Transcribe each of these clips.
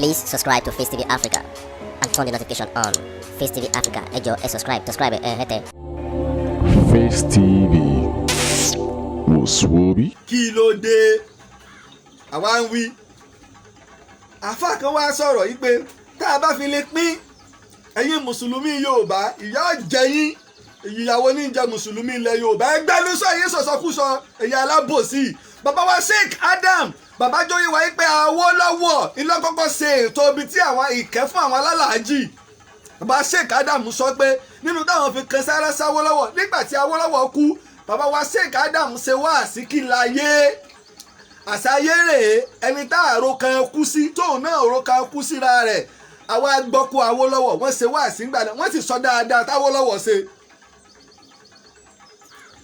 Please subscribe to Face TV Africa and turn the notification on. Face TV Africa, ẹ jọ̀ọ́ ẹ subscribe, hete. Face TV Muswobi. Kí ló dé? Àwa ń wí. Àfáà kan wá sọ̀rọ̀ yìí pé tá a bá fi lè pín ẹ̀yin mùsùlùmí Yorùbá ìyà jẹ yín ìyàwó ní jẹ mùsùlùmí ilẹ̀ Yorùbá ẹgbẹ́ ló sọ èyí sọ̀sọ́kúsọ ẹ̀yà alábòsí. Bàbá wa Sheikh Adam bàbá jóyè wáyé pé Awólọ́wọ̀ ìlọ́kọ́kọ́ ṣe ètò ibi tí àwọn ìkẹ́ fún àwọn alálàájì. Bàbá Sheikh Adam sọ pé nínú táwọn fi kan sára sáwólọ́wọ̀ nígbà tí Awólọ́wọ̀ kú bàbá wa Sheikh Adam ṣe wáàsí kí láyé àṣàyé rèé ẹni tá àrò kan kú sí tóun náà àrò kan kú síra rẹ̀ àwa gbọ́kú Awólọ́wọ̀ wọ́n ṣe wáàsí ńgbà náà wọ́n sì sọ dáadáa táwólọ́wọ̀ ṣe.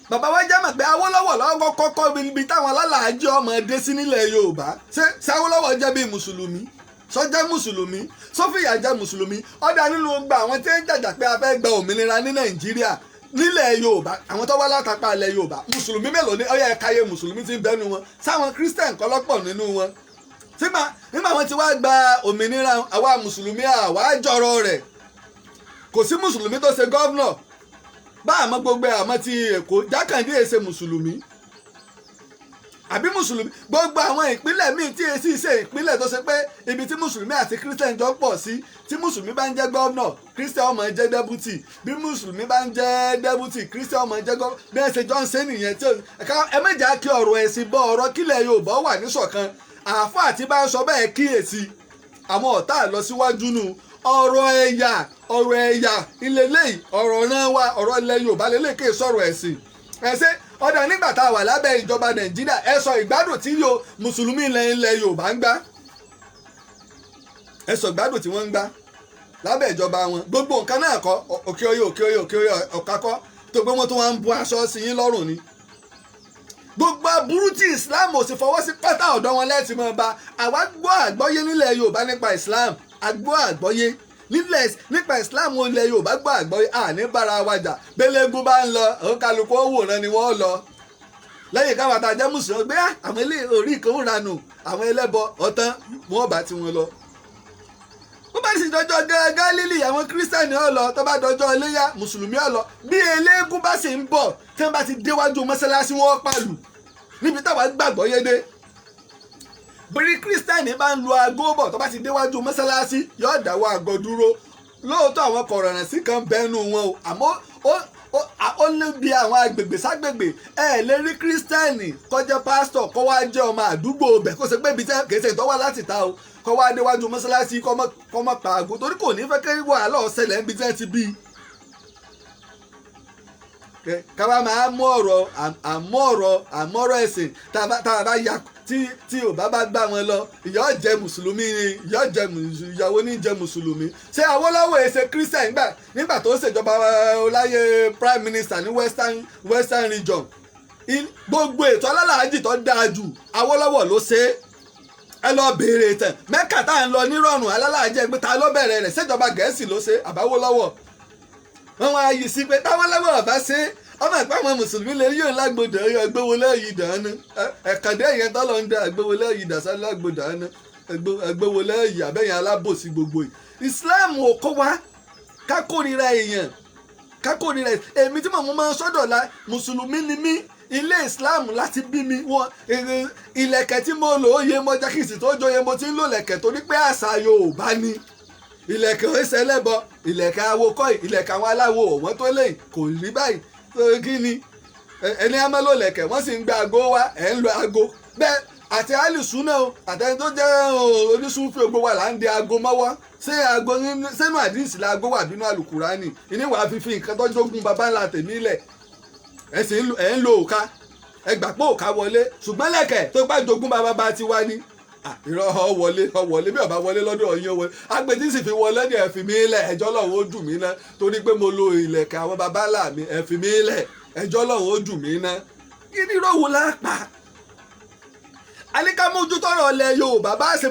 Bàbá wa jẹ́ mọ̀ pé Awólọ́wọ̀ lọ́wọ́ kọ́kọ́ ibi táwọn alálàájì ọmọdé sí nílẹ̀ Yorùbá ṣé Awólọ́wọ̀ jẹ́ bí mùsùlùmí sọ́jẹ́ mùsùlùmí sọ́fìyà jẹ́ mùsùlùmí ọ̀dà nínú gba àwọn tí ń jàjà pé a fẹ́ gba òmìnira ní Nàìjíríà nílẹ̀ Yorùbá àwọn tó wá látàpá ilẹ̀ Yorùbá mùsùlùmí mélòó ní ọyẹ ẹ̀káyé mùsùlùmí ti ń bẹ́nu wọn sáwọn Christian kọ́ lọ́pọ̀ nínú wọn nígbà wọn ti wá gba òmìnira àwa mùsùlùmí àwa jọrọ rẹ̀ kò sí mùsùlùmí tó ṣe gọ́vnọ̀ bá àmọ́ gbogbo àmọ́ ti Èkó Jákàndé èsè mùsùlùmí àbí mùsùlùmí gbogbo àwọn ìpínlẹ̀ míì tí èsì ṣe ìpínlẹ̀ tó ṣe pé ibi tí mùsùlùmí àti Christian jọ pọ̀ sí tí mùsùlùmí bá ń jẹ́ gọ́vnọ̀ Christian ọmọ jẹ́ dẹ́bùtì bí mùsùlùmí bá ń jẹ́ dẹ́bùtì Christian ọmọ jẹ́ gọ́vnọ̀ bí ẹ ṣe jọ ń ṣe nìyẹn tí ẹ méjà kí ọ̀rọ̀ ẹ̀sìn bọ́ ọ̀rọ̀ kílẹ̀ Yorùbá wà níṣọ̀kan àáfàá tí bá ń sọ bẹ́ẹ̀ kíyèsí àwọn ọ̀tá lọ síwájú nù ọ̀rọ̀ ẹ̀yà ilẹ̀lẹ́yìn ọ̀rọ̀ náà wà ọ̀rọ̀ ilẹ̀ Yorùbá lélẹ́kẹ̀ sọ̀rọ̀ ẹ̀sìn ẹ̀sẹ̀ ọ̀dà nígbà tá a wà lábẹ́ ìjọba Nàìjíríà ẹ sọ ìgbádùn tí mùsùlùmí ilẹ̀ Yorùbá ń gbá ẹ sọ ìgbádùn tí wọ́n ń gbá lábẹ́ ìjọba wọn gbogbo nǹkan náà kọ́ òkè oyè ọ̀kákọ́ tó gbé wọn tó wọn ń bu aṣọ sí yín lọ́rùn ni gbogbo aburú tí Islam ò sì fọwọ́ sí pátá ọ̀dọ́ wọn lẹ́ẹ̀tì mọ́ ba àwa gbọ́ àgbọ́yé nílẹ̀ Yorùbá nípa Islam àgbọ́ àgbọ́yé nípa Islam ilẹ̀ Yorùbá gbọ́ àgbọ́yé àní bára wa jà bẹ́lẹ́gún bá ń lọ òun kálukú òwòrán ni wọ́n lọ lẹ́yìn káwọn àtàjẹ́ mùsùlùmí gbé àwọn ilé orí kan ranù àwọn ẹlẹ́bọ ọ̀tán wọn bá tiwọn lọ. bó bá sì dọjọ́ Gálílì àwọn kírísítẹ́nì ó lọ tó bá dọjọ́ iléyá mùsùlùmí ó lọ bí eléégún bá sì ń bọ̀ tí wọ́n bá ti déwájú mọ́sálásí wọn pàlù níbi táwa gbàgbọ́ yé dé bí kírísítẹ́nì bá ń lo aago bọ̀ tó bá ti déwájú mọ́sálásí yóò dáwọ́ aago dúró lóòótọ́ àwọn kọ̀rọ̀ràn sí kan bẹ́ẹ̀nu wọn o àmọ́ ó ní bí àwọn agbègbè ságbègbè ẹ lè rí kírísítẹ́nì kó jẹ́ pásítọ̀ kó wá jẹ́ ọmọ àdúgbò bẹ̀ kó ṣe pé ibi tẹ́ kèsè tó wá láti ta o kó wá déwájú mọ́sálásí kó mọ́ pa aago torí kò ní fẹ́ kí wàhálà ó ṣẹlẹ̀ níbi tẹ́ ti bí káwá máa mú ọ̀rọ̀ ẹ̀sìn tá a bá ya tí ò bá gbá wọn lọ ìyá jẹ mùsùlùmí ìyàwó ní jẹ mùsùlùmí ṣé Awólọ́wọ̀ èsè Christian nígbà tó ń ṣèjọba ọláyé prime minister ní western region gbogbo ètò alálàájì tó dáa jù Awólọ́wọ̀ ló ṣe ẹ lọ béèrè tán Mẹ́kà tá à ń lọ nírọ̀rùn alálàájì ẹgbẹ́ ta ló bẹ̀rẹ̀ rẹ̀ ṣèjọba Gẹ̀ẹ́sì ló ṣe àbáwólọ́wọ̀ wọ́n wá yìí sí pé táwọ́lọ́wọ́ ọ̀bá ṣe ọmọ ìpá àwọn mùsùlùmí lè yóò lágbòdà ẹgbẹ́wọlé yìí dáná ẹ̀kàndé yẹn tọ́lọ̀ ń dá ẹgbẹ́wọlé yìí dàsá lágbòdà ẹgbẹ́wọlé yìí àbẹ́yẹn alábòsí gbogbo yìí Islam ò kọ́ wa ká kórìíra èèyàn ká kórìíra èmi tí màmú máa ń sọ́dọ̀ la mùsùlùmí ni mí ilé Islam láti bí mi wọn ìlẹ̀kẹ̀ tí mo lò ó yẹ mọ jákèsì tó jọ yẹ mo ti ń lò lẹ̀kẹ̀ torí pé àṣà Yorùbá ni ilẹ̀kẹ̀ ẹsẹ̀ lẹ́bọ ilẹ̀kẹ̀ awokọ́ ilẹ̀kẹ̀ àwọn aláwo ọ̀wọ́n tó lè kò rí báyìí kí ni ẹni amẹ́lò lẹ̀kẹ̀ wọ́n sì ń gba aago wá ẹ̀ ń lo aago bẹ́ẹ̀ àti alùsùnà o àtẹni tó jẹ́ onísùnfẹ́ gbogbo wa là ń di aago mọ́wọ́ ṣé aago sẹ́nu àdìsí la aago wà bínú àlùkùránì ìníwàá fífi nǹkan tó jogún baba ńlá tèmi lẹ̀ ẹ̀ ń lo òka ẹ gbà pé òka wọlé ṣùgbọ́n lẹ̀kẹ̀ tó bá jogún baba ti wá ní irọ́ ọwọlé bí ọba wọlé lọ́dọ̀ ọyún wọlé agbètí sì fi wọlé ní ẹ̀fì mi lẹ̀ ẹjọ́ lọ́wọ́ ó dùn mí ná torí pé mo lo ìlẹ̀kẹ̀ àwọn babalá mi ẹ̀fì mi lẹ̀ ẹjọ́ lọ́wọ́ ó dùn mí ná kí ni irọ́ wo lápá. alíká mójútọ́rọ̀ ọ̀lẹ̀ Yorùbá bá a ṣe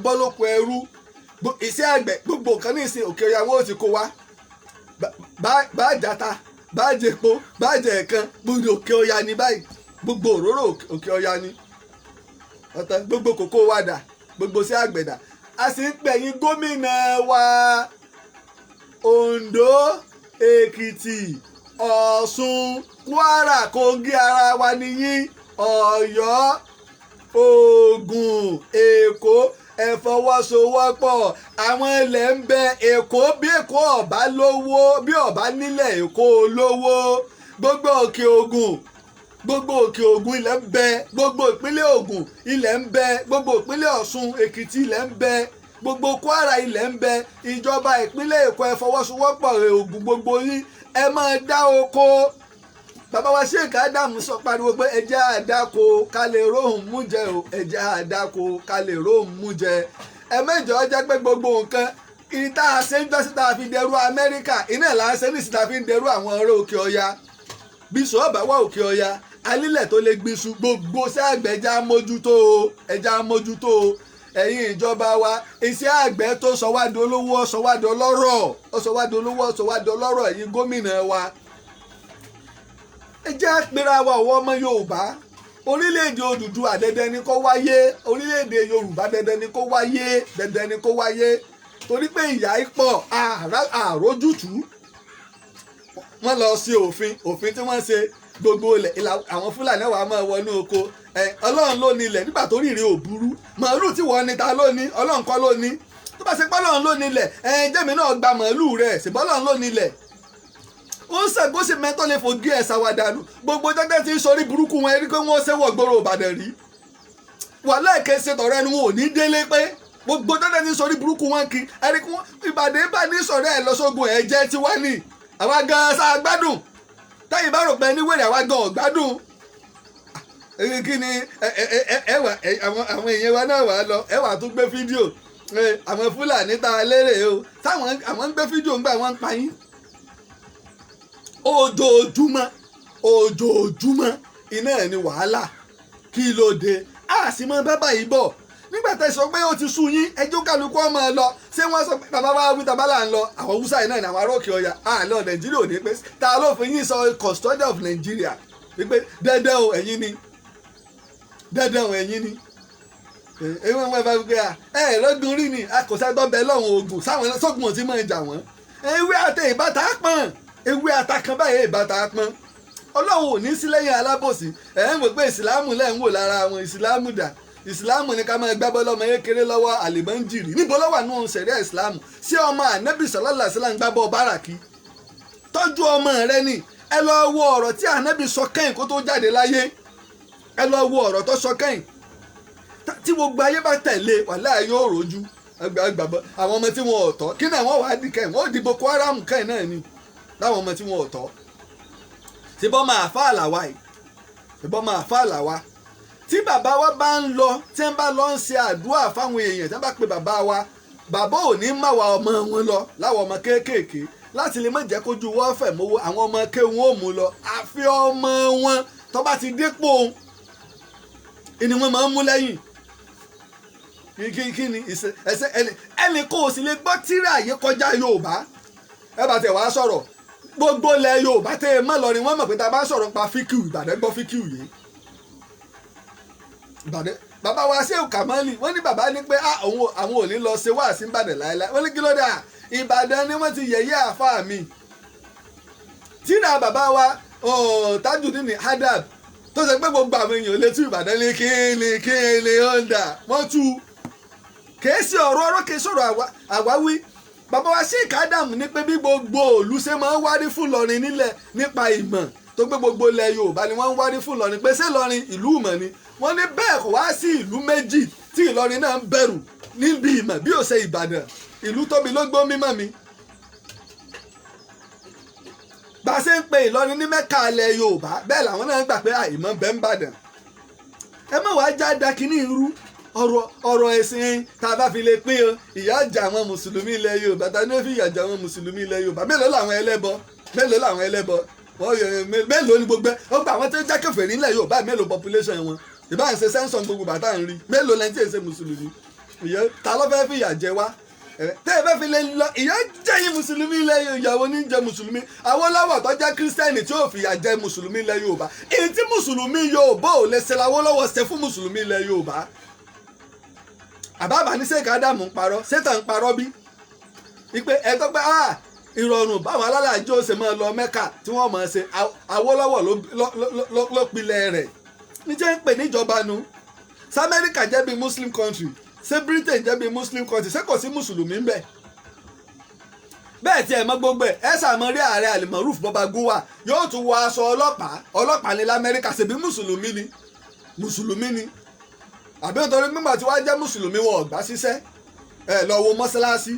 bọ́ lóko ẹrú iṣẹ́ àgbẹ̀ gbogbo nǹkan ní ìsìn òkè ọ̀yà wọn ò ti kó wa bá a jata bá a jẹ epo bá a jẹ ẹ̀kan gbogbo òkè ọ̀yà ni báyìí gbogbo òróró òkè ọ̀yà ni ọ̀tá gbogbo kòkó wa dà gbogbo sí àgbẹ̀dà a sì ń pẹ̀yìn gómìnà wa Ondo Èkìtì Ọ̀ṣun Kwara Kogi ara wa nìyí Ọ̀yọ́ Ògùn Èkó ẹ fọwọ́sowọ́pọ̀ àwọn ilẹ̀ ń bẹ Èkó bí Èkó ọ̀bá lówó bí ọ̀bá nílẹ̀ Èkó lówó gbogbo òkè Ògùn ilẹ̀ ń bẹ gbogbo ìpínlẹ̀ Ògùn ilẹ̀ ń bẹ gbogbo ìpínlẹ̀ Ọ̀ṣun Èkìtì ilẹ̀ ń bẹ gbogbo Kwara ilẹ̀ ń bẹ ìjọba ìpínlẹ̀ Èkó ẹ fọwọ́sowọ́pọ̀ Ògùn gbogbo yín ẹ máa dá oko bàbá wa Sheikh Adam sọ pariwo pé ẹjẹ́ àdáko ká lè róhùn mú jẹ o ẹjẹ́ àdáko ká lè róhùn mú jẹ ẹ mẹ́jọ jẹ́ pé gbogbo nǹkan ìta àṣẹjọ́ síta fi dẹrú Amẹ́ríkà iná ìlà àṣẹ ní síta fi ń dẹrú àwọn ọ̀rẹ́ òkè ọya bí sọ́ọ̀bà wà òkè ọya alílẹ̀ tó lè gbìṣù gbogbo sí àgbẹ̀ ẹja mójútó o ẹ̀yin ìjọba wa iṣẹ́ àgbẹ̀ tó sọwádìí olówó sọwádìí ọlọ́rọ̀ ẹ̀yin gómìnà wa ẹ jẹ́ àpèrà wa ọ̀wọ́ ọmọ Yorùbá orílẹ̀-èdè Odùduwà dandan ni kó wáyé orílẹ̀-èdè Yorùbá dandan ni kó wáyé torí pé ìyà ipò àrójútù wọ́n lọ sí òfin tí wọ́n ṣe gbogbo ilẹ̀ àwọn Fúlàní wà máa wọnú oko Ọlọ́run ló ní ilẹ̀ nígbà tó rírì ò burú màálù tí wọ́n ní ta ló ní Ọlọ́run kọ́ ló ní tó bá ṣe pé Ọlọ́run ló ní ilẹ̀ jẹ́mi náà gba màálù rẹ̀ ṣùgbọ́n Ọlọ́run ló ní ilẹ̀ ó ń ṣàgbọ́sẹ̀ mẹ́tọ́ lè fojú ẹ̀ ṣàwádànù gbogbo jẹ́jẹ́ tí ń sọrí burúkú wọn erí pé wọ́n ṣẹ́wọ̀ gbòòrò Ìbàdàn rí wàhálà èké ṣe tọ̀rọ̀ ẹnu wọn ò ní délé pé gbogbo jẹ́jẹ́ tí ń sọrí burúkú wọn kí ẹni kí Ìbàdàn bá ní sọ̀rọ̀ ẹ̀ lọ́sọ̀gùn ẹ̀ jẹ́ tiwa ní àwa gan sá gbádùn táyì bá rò pé ní wèrè àwa gan ọ̀gbádùn kí ni àwọn èèyàn wa náà wà lọ ẹ wà tún gbé fídíò àwọn Fúlàní ta lérè o táwọn ń gbé fídíò ńgbà wọn ń pa yín ojoojúmọ́ iná ẹ̀ ní wàhálà kí ló dé a sì mọ bábà yìí bọ̀ nígbà tẹ́ sọ pé ó ti sú yín ẹjọ́ kálukú ọmọ ẹ lọ ṣé wọ́n sọ pé bàbá wa wí tàbá là ń lọ àwọn Hausa yìí náà ní àwọn aróòkè ọya àlọ́ Nàìjíríà ò ní pé ta ló fi yín sọ custodian of Nigeria wípé dandan o ẹ̀yin ni èyí wọn bá wípé lọ́dún rí ni akọ̀sẹ́gbọ́n bẹ lọ́hùn ogun sáwọn sọ́gun ò ti máa jà wọ́n ewé àti ìbátà pọ̀n ewé atakan báyìí ìbáta pọ́n Ọlọ́run ò ní sí lẹ́yìn alábòsí ẹ̀ ń wò pé ìsìláàmù lẹ́ ń wò lára àwọn ìsìláàmù dà ìsìláàmù ni ká máa gbábọ́ lọ́mọ kékeré lọ́wọ́ àlìmọ́njìrì níbo ló wà nù sẹ̀ríà ìsìláàmù sí ọmọ ànábì sallallahu alaihi wasallam gbábọ́ báràkì tọ́jú ọmọ rẹ ni ẹ lọ wo ọ̀rọ̀ tí ànábì sọ kẹ́yìn kó tó jáde láyé ẹ lọ wo ọ̀rọ̀ tó sọ kẹ́yìn tí gbogbo ayé bá tẹ̀lé wàláhì yóò rojú gbàgbọ́ àwọn ọmọ tí wọn ò tọ́ kí náà wọ́n wá di kẹ́yìn wọ́n di Boko Haram kẹ́yìn náà ni láwọn ọmọ tí wọn ò tọ́ ṣùgbọ́n máa fà àlàwà yìí ṣùgbọ́n máa fà àlàwà tí bàbá wa bá ń lọ tí wọ́n bá lọ ń ṣe àdúrà fáwọn èèyàn tí wọ́n bá pe bàbá wa bàbá ò ní má wa ọmọ wọn lọ láwọn ọmọ kéékèèké láti lè má jẹ́ kójú wọ́n fẹ̀ mọ́wọ́ àwọn ọmọ kéwọn ò mú lọ àfi ọmọ wọn tó bá ti dépò ni wọ́n máa ń mú lẹ́yìn kí ni ẹsẹ ẹnì kò sì lè gbọ́ tírà yìí kọjá Yorùbá ẹ bá tẹ̀ wá sọ̀rọ̀ gbogbo ilẹ̀ Yorùbá tẹ́ ẹ mọ́ lọ́rin wọ́n mọ̀ pé tá a bá sọ̀rọ̀ pa fíkìú Ìbàdàn gbọ́ fíkìú yìí Ìbàdàn bàbá wa Shehu Kamali wọ́n ní bàbá ní pé àwọn ò ní lọ ṣe wá sí Ìbàdàn láéláé wọ́n ní kí ló dé Ìbàdàn ni wọ́n ti yẹ̀yẹ́ àfáà mi tírà bàbá wa Tajudeen Adab tó ṣe pé gbogbo àwọn èèyàn létí Ìbàdàn ní kíni ọ̀ndà wọ́n tú kèé sí ọ̀rọ̀ kèé sọ̀rọ̀ àwáwí bàbá wa Sheikh Adam ní pé bí gbogbo òlú ṣe máa ń wárí fún Ìlọrin nílẹ̀ nípa ìmọ̀ tó gbé gbogbo ilẹ̀ Yorùbá ni wọ́n ń wárí fún Ìlọrin pé ṣé Ìlọrin ìlú ìmọ̀ ni wọ́n ní bẹ́ẹ̀ kò wá sí ìlú méjì tí Ìlọrin náà ń bẹ̀rù níbi ìmọ̀ bí ó ṣe Ìbàdàn ìlú tóbi ló gbó mímọ́ mi. bá a ṣe ń pe Ìlọrin ní Mẹ́kà ilẹ̀ Yorùbá bẹ́ẹ̀ làwọn náà ń gbà pé àìmọ̀ bẹ́ẹ̀ ń bàdàn. ẹ má wàá já da kínní irú ọ̀rọ̀ ẹ̀sìn tá a bá fi lè pín o ìyà jẹ àwọn mùsùlùmí ilẹ̀ Yorùbá tá a ní ó fi ìyà jẹ àwọn mùsùlùmí ilẹ̀ Yorùbá mélòó làwọn ẹlẹ́bọ mélòó ni gbogbo ọgbà àwọn tó jẹ́ kèfèrí nílẹ̀ Yorùbá mélòó population wọn ìbá ń ṣe sẹ́ńsọ̀n gbogbo bàtà ń rí mélòó lẹ́ni tí èsè mùsùlùmí ìyẹn ta ló fẹ́ fi ìyà jẹ wá tẹ́ ẹ fẹ́ fi lè lọ ìyà jẹ́ yín mùsùlùmí ilẹ̀ ìyàwó ní jẹ́ mùsùlùmí Awólọ́wọ̀ tó jẹ́ kírísítẹ́nì tí ó fi ìyà jẹ mùsùlùmí ilẹ̀ Yorùbá èyí tí mùsùlùmí Yorùbá ò lè ṣe l'Awólọ́wọ̀ ṣe fún mùsùlùmí ilẹ̀ Yorùbá àbábà ní Sheikh Adamu ń parọ́ Satan ń parọ́ bí wípé ẹ tó pé ìrọ̀rùn báwọn alálàájì ó ṣe máa lọ Mẹ́kà tí wọ́n máa ṣe Awólọ́wọ̀ ló pilẹ̀ rẹ̀ níjẹ́ ń pè níjọba nu ṣé Amẹ́ríkà jẹ́ bí Muslim country ṣé Britain jẹ́ bí Muslim country ṣé kò sí mùsùlùmí ń bẹ̀ bẹ́ẹ̀ tí ẹ̀ mọ́ gbogbo ẹ̀ sàmọ́ rí ààrẹ Al-Maruf Babagunwa yóò tún wọ aṣọ ọlọ́pàá ní lamẹ́ríkà ṣèbí mùsùlùmí ni àbí nítorí mímọ̀ tí wàá jẹ́ mùsùlùmí wọn ò gbà síṣẹ́ ẹ lọ wo mọ́ṣáláṣí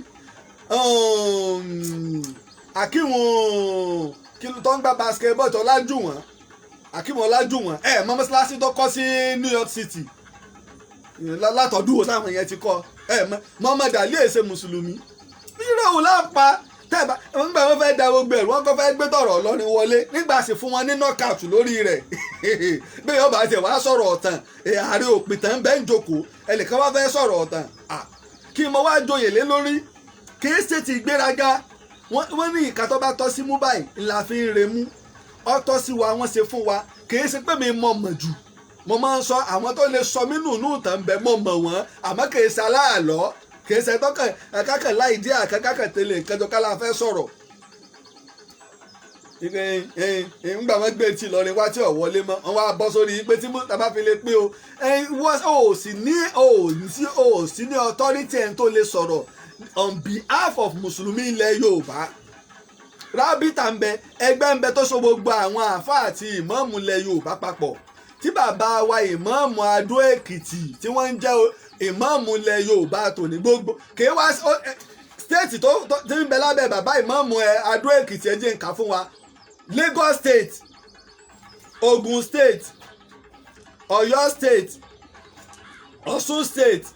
Akínwó kí ló tó ń gbá basketball tó lájú wọn Akínwó lájú wọn ẹ mọ́ mọ́ṣáláṣí tó kọ́ sí New York City látọ̀dún wo táwọn yẹn ti kọ́ ẹ Muhammad Ali èsè mùsùlùmí irọ́ òun lápá tẹ́ẹ̀bá nígbà wọn fẹ́ da gbogbo ẹ̀rù wọn kọ́ fẹ́ gbé tọ̀rọ̀ Ọlọ́rin wọlé nígbà sì fún wọn ní knockout lórí rẹ̀ bí yóò bá tiẹ̀ wá sọ̀rọ̀ ọ̀tàn ààrẹ òpìtàn bẹ́ẹ̀ ń jókòó ẹnìkan wá fẹ́ sọ̀rọ̀ ọ̀tàn kí mo wá joyè lé lórí kì í ṣe ti ìgbéraga wọ́n ní ìka tó bá tọ́ sí mú báyìí ńlá fi ń remú ọ́ tọ́ sí wa wọ́n ṣe fún wa kì í ṣe pé mi mọ̀ jù mo máa ń sọ àwọn tó lè sọ mí nùnú ìtàn bẹ́ẹ̀ mọ̀ wọ́n àmọ́ kì í ṣe aláàlọ́ kìí ṣe tọkàn ẹkákàn láì dí àkàkàkàn tẹ́lẹ̀ kẹjọ kálá fẹ́ sọ̀rọ̀ ńgbà wọn gbé tí Ìlọrin wá tí ò wọlé mọ́ wọn wá bọ́ sórí pé tí tàbá fi lè pé o wọ́n ò sí ní authority ẹni tó lè sọ̀rọ̀ on behalf of mùsùlùmí ilẹ̀ Yorùbá rábìtà ń bẹ ẹgbẹ́ ń bẹ tó so gbogbo àwọn àáfàá àti ìmáàmù ilẹ̀ Yorùbá papọ̀ tí bàbá wa ìmáàmù Adó Èkìtì tí wọ́n ń jẹ́ ìmáàmù ilẹ̀ Yorùbá tòní gbogbo kìí wá stéètì tó ti ń bẹ lábẹ́ bàbá ìmáàmù Adó Èkìtì ẹjẹ́ nǹkan fún wa Lagos state Ogun state Ọ̀yọ́ state Ọ̀ṣun state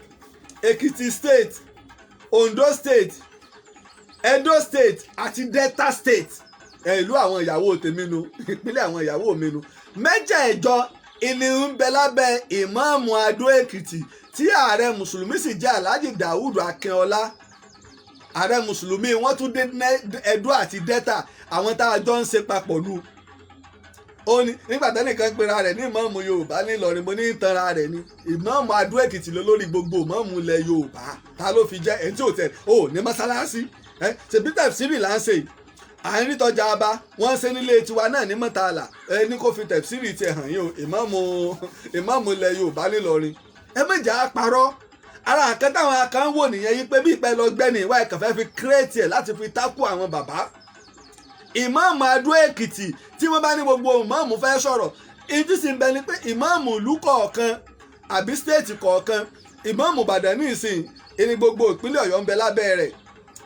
Èkìtì state Ondo state Edo state àti Delta state ìlú àwọn ìyàwó tèmi nu ìpínlẹ̀ àwọn ìyàwó mi nu mẹ́jẹ̀ẹ̀jọ ìlú ń bẹ lábẹ́ ìmáàmù Adó Èkìtì tí ààrẹ mùsùlùmí sì jẹ́ Alhaji Daud Akínọlá ààrẹ mùsùlùmí wọ́n tún dé Ẹdó àti Delta àwọn tá a jọ ń ṣe papọ̀ lù ó ní nígbà tẹ́nìkan pera rẹ̀ ní ìmáàmù Yorùbá ní Ìlọrin mo ní ìtanra rẹ̀ ní ìmáàmù Adó Èkìtì ló lórí gbogbo ìmáàmù ilẹ̀ Yorùbá ta ló fi jẹ́ ẹni tí ò tẹ̀ ó ní mọ́sálásí ṣèbí tẹ̀síìrì là ń ṣe à ń rí tọ́jà abá wọ́n ń ṣe nílé tiwa náà ní Mọ́tàlá ẹni kó fi tẹ̀síìrì tiẹ̀ hàn yín o ìmáàmù ilẹ̀ Yorùbá nílọrin ẹ méjà á parọ́ ara nǹkan táwọn kan wò nìyẹn yí pé bí ìpẹ́ lọ gbẹ́ni ìwà ẹ̀kàn fẹ́ fi kírètì ẹ̀ láti fi tákù àwọn bàbá ìmáàmù Adó Èkìtì tí wọ́n bá ní gbogbo ìmáàmù fẹ́ sọ̀rọ̀ ìdí sì ń bẹ ni pé ìmáàmù ìlú kọ̀ọ̀kan àbí stéètì kọ̀ọ̀kan ìmáàmù Ìbàdàn ní ìsìn ìní gbogbo ìpínlẹ̀ Ọ̀yọ́ ń bẹ lábẹ́ rẹ̀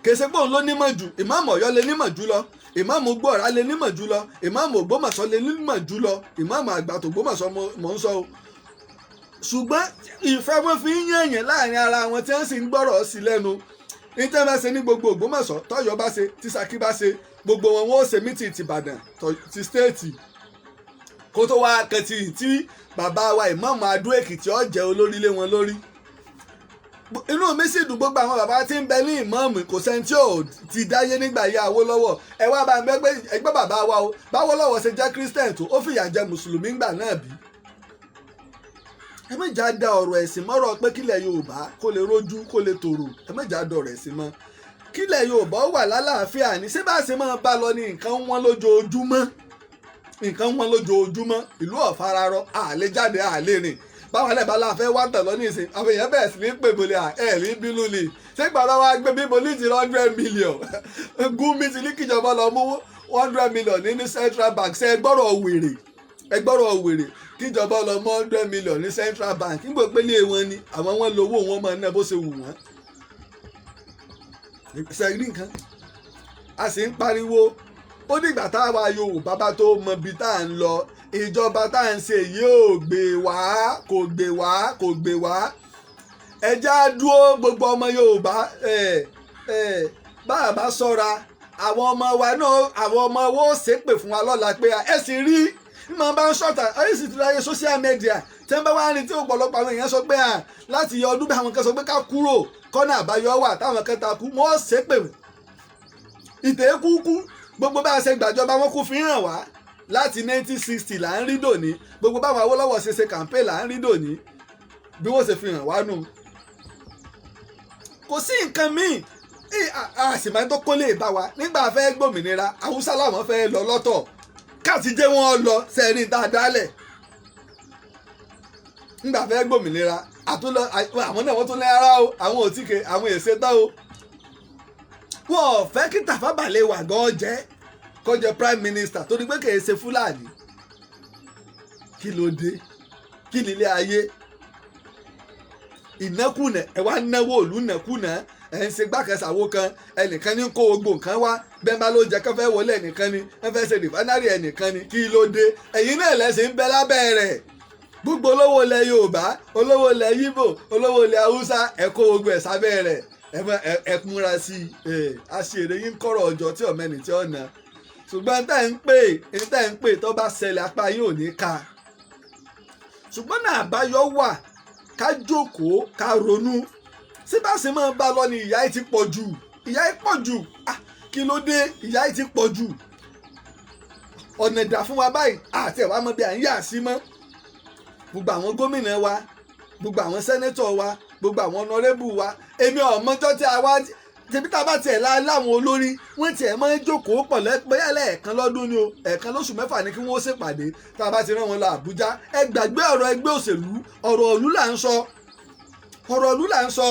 kèsè pé òun ló nímọ̀ jù ìmáàmù Ọ̀yọ́ lè nímọ̀ jù lọ ìmáàmù Gbọ̀rá lè nímọ̀ jù lọ ìmáàmù Ògbómọ̀ṣọ́ lè nímọ̀ jù lọ ìmáàmù àgbà t'Ògbómọ̀ṣọ́ mò ń sọ o ṣùgbọ́n ìfẹ́ wọn fi ń yànyàn láàrin ara wọn tí wọ́n sì ń gbọ́rọ̀ sí lẹ́nu ní tẹ́ bá ṣe ní gbogbo Ògbómọ̀ṣọ́ t'Ọ́yọ́ bá ṣe tí Ṣakí bá ṣe gbogbo wọn wọ́n ṣe mítì ti Ìbàdàn ti stéètì kó tó wá kẹtì tí bàbá wa ìmáàmù Adó Èkìtì ó jẹ́ olórí lé wọn lórí inú mi sì dùn gbogbo àwọn bàbá tí ń bẹ ní ìmáàmù kò sẹ́ni tí ò ti dáyé nígbà yá Awólọ́wọ̀ ẹ wá bá ẹgbẹ́ bàbá wa o báwólọ́wọ̀ ṣe jẹ́ Christian tó ó fìyà jẹ mùsùlùmí ńgbà náà bí ẹ méjà da ọ̀rọ̀ ẹ̀sìn mọ́rọ̀ pé kílẹ̀ Yorùbá kó lè rójú kó lè tòrò ẹ méjà da ọ̀rọ̀ ẹ̀sìn mọ́ kílẹ̀ Yorùbá wà lálàáfíà ní ṣé bá ṣe máa bá lọ ní nǹkan wọn lójoojúmọ́ ìlú ọ̀fararọ àlè jáde àlè rìn báwọn ẹ̀bá la fẹ́ wá tẹ̀ lọ ní ìsìn àwọn èèyàn bẹ̀rẹ̀ sí ní pè bọ́lẹ̀ ní bínú ni ṣé gbàdá wa gbé bí mo ní ti 100 million Gumi ti ní kíjọba lọ mú 100 million ní Central Bank ṣe ẹgbọ́rọ̀ wèrè kíjọba lọ mú 100 million ní Central Bank nígbà pélé wọn ni àwọn wọn lówó wọn máa ná bó ṣe wù wọ́n. ṣẹ́rí nǹkan a sì ń pariwo ó dìgbà táwa Yorùbá bá tó mọ ibi tá à ń lọ ìjọba tá à ń ṣe yìí kò gbé wá ẹjẹ́ á dúró gbogbo ọmọ Yorùbá bá a bá ṣọ́ra àwọn ọmọ wa náà àwọn ọmọ wo ṣépè fún wa lọ́la pé ẹ sì rí ìmọ̀ bá ń ṣọ̀tà ẹ sì ti ráyè social media tí wọ́n bá wá rìn tí ọ̀pọ̀lọpọ̀ àwọn èèyàn sọ pé láti yọ ọdún bí àwọn kan sọ pé ká kúrò kọ́nà àbáyọ wà táwọn kan takú wọ́n ṣépè ìtẹ́ kúkú gbogbo bá a ṣe gbàjọba wọn kú fi hàn wá láti 1960 là ń rí dòní gbogbo báwọn Awólọ́wọ̀ ṣe campaign là ń rí dòní bí wọ́n ṣe fi hàn wá nù kò sí nǹkan míì a sì máa ń tó kó lè bá wa nígbà fẹ́ gbòmìnira haúsá làwọn fẹ́ lọ lọ́tọ̀ káàtì jẹ́ wọn lọ sẹ́ẹ̀rì dáadáa lẹ̀ nígbà fẹ́ gbòmìnira àtúnlọ àwọn náà wọ́n tún lẹ́ ara o àwọn ò tí ke àwọn èsè tán o wọn ò fẹ́ kí Tafawa Balewa gan jẹ́ kó jẹ́ prime minister torí pé kìí ṣe Fúlàní kí ló dé kí nílé ayé ìnákùnà ẹ wá náwó òlú nàkùnà ẹ ń ṣe gbàkẹsàwó kan ẹnìkan ní kó gbogbo nǹkan wá bẹ́ẹ̀ bá ló jẹ́ kó fẹ́ wọlé ẹnìkan ni wọ́n fẹ́ ṣe rìfánárì ẹnìkan ni kí ló dé ẹ̀yin náà lẹ́sìn ń bẹ lábẹ́ rẹ̀ gbogbo olówó ilẹ̀ Yorùbá olówó ilẹ̀ Yíbò olówó ilẹ̀ Haúsá ẹ kó gbogbo ẹ̀ sábẹ́ rẹ̀ ẹ múra sí i àṣèré yín kọ̀rọ̀ ọjọ́ tí ọ̀mẹ́ni tí ọ̀nà ṣùgbọ́n tẹ́ ń pè tó bá ṣẹlẹ̀ apá yín ò ní ká ṣùgbọ́n náà àbáyọ wà ká jókòó ká ronú síbáṣe máa bá lọ ni ìyà yìí ti pọ̀ jù kí ló dé ìyà yìí ti pọ̀ jù ọ̀nà ìdá fún wa báyìí àti ẹ̀wà mọ́ bí à ń yà sí mọ́ gbogbo àwọn gómìnà wa gbogbo àwọn sẹ́nẹ́tọ̀ wa gbogbo àwọn ọ̀nàrẹ́bù wa èmi ọ̀mọ́jọ́ tí a wá tẹ̀bí tá a bá tiẹ̀ láwọn olórí wọ́n tiẹ̀ máa ń jókòó pọ̀ bóyá lẹ́ẹ̀kan lọ́dún ni o ẹ̀ẹ̀kan lóṣù mẹ́fà ni kí wọ́n ṣèpàdé tá a bá ti rán wọn lọ Àbújá ẹ gbàgbé ọ̀rọ̀ ẹgbẹ́ òṣèlú ọ̀rọ̀ ìlú là ń sọ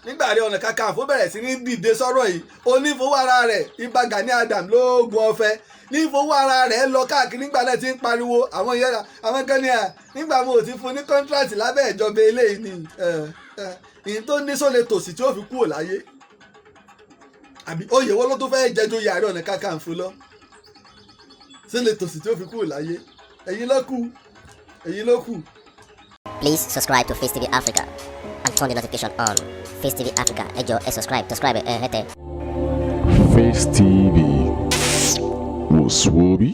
nígbà rí Ọ̀nà Kakanfò bẹ̀rẹ̀ sí ní dìde sọ́rọ̀ yìí onífowó ara rẹ̀ Ìbà Gani Adams lóògùn ọ̀fẹ́ nífowó ara rẹ̀ lọ káàkiri nígbà náà ti ń pariwo àwọn yẹra àwọn kan ní nígbà mo ò ti fún ní kọ́ńtíráàtì lábẹ́ ìjọba eléyìí ni ìyẹn tó ní sólè tòsí tí ó fi kúrò láyé àbí oyè wo ló tó fẹ́ jẹjọ Ààrẹ Ọ̀nà Kakanfò lọ sólè tòsí tí ó fi kúrò láyé ẹ̀yin ló kù. Please subscribe to Face TV Africa and turn the notification on. Face TV Africa ẹ jọ̀ọ́ ẹ subscribe hẹ́tẹ̀. Face TV was Swoby.